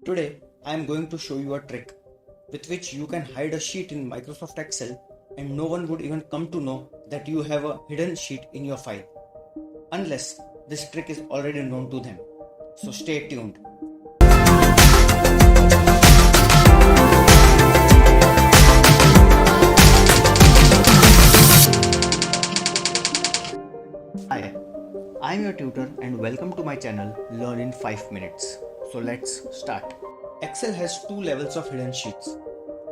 Today, I am going to show you a trick with which you can hide a sheet in Microsoft Excel and no one would even come to know that you have a hidden sheet in your file, unless this trick is already known to them. So stay tuned. Hi, I am your tutor and welcome to my channel Learn in 5 minutes. So let's start. Excel has two levels of hidden sheets,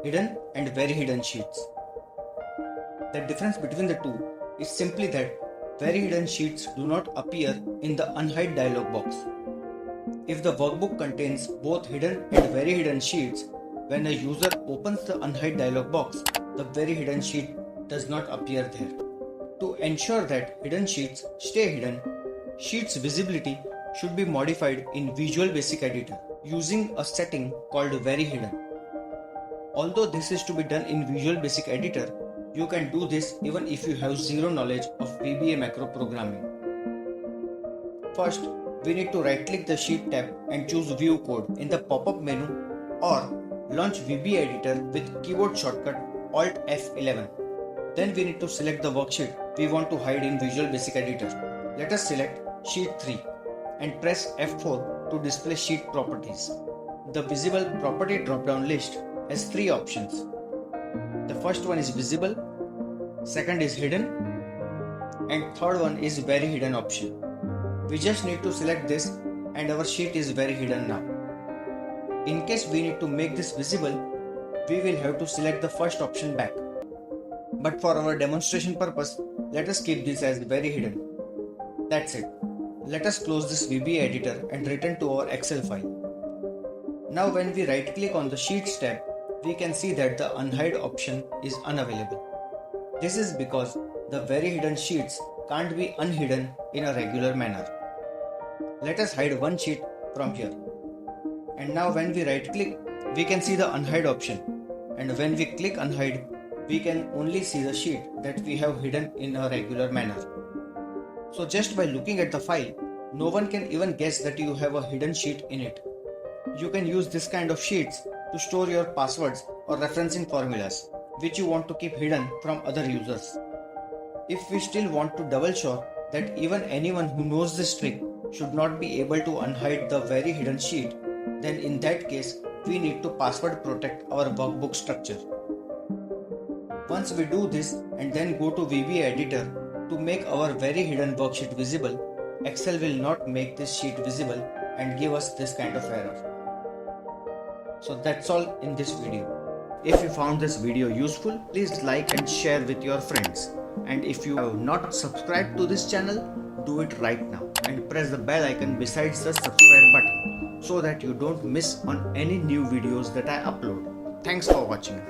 hidden and very hidden sheets. The difference between the two is simply that very hidden sheets do not appear in the Unhide dialog box. If the workbook contains both hidden and very hidden sheets, when a user opens the Unhide dialog box, the very hidden sheet does not appear there. To ensure that hidden sheets stay hidden, sheets visibility should be modified in Visual Basic Editor using a setting called Very Hidden. Although this is to be done in Visual Basic Editor, you can do this even if you have zero knowledge of VBA macro programming. First, we need to right-click the Sheet tab and choose View Code in the pop-up menu or launch VBA Editor with keyboard shortcut Alt F11. Then we need to select the worksheet we want to hide in Visual Basic Editor. Let us select Sheet 3 and press F4 to display sheet properties. The visible property drop-down list has three options. The first one is visible, second is hidden, and third one is very hidden option. We just need to select this and our sheet is very hidden now. In case we need to make this visible, we will have to select the first option back. But for our demonstration purpose, let us keep this as very hidden. That's it. Let us close this VBA editor and return to our Excel file. Now when we right click on the Sheets tab, we can see that the Unhide option is unavailable. This is because the very hidden sheets can't be unhidden in a regular manner. Let us hide one sheet from here. And now when we right click, we can see the Unhide option. And when we click Unhide, we can only see the sheet that we have hidden in a regular manner. So just by looking at the file, no one can even guess that you have a hidden sheet in it. You can use this kind of sheets to store your passwords or referencing formulas, which you want to keep hidden from other users. If we still want to double sure that even anyone who knows this trick should not be able to unhide the very hidden sheet, then in that case, we need to password protect our workbook structure. Once we do this and then go to VBA editor to make our very hidden worksheet visible, Excel will not make this sheet visible and give us this kind of error. So that's all in this video. If you found this video useful, please like and share with your friends. And if you have not subscribed to this channel, do it right now and press the bell icon besides the subscribe button so that you don't miss on any new videos that I upload. Thanks for watching.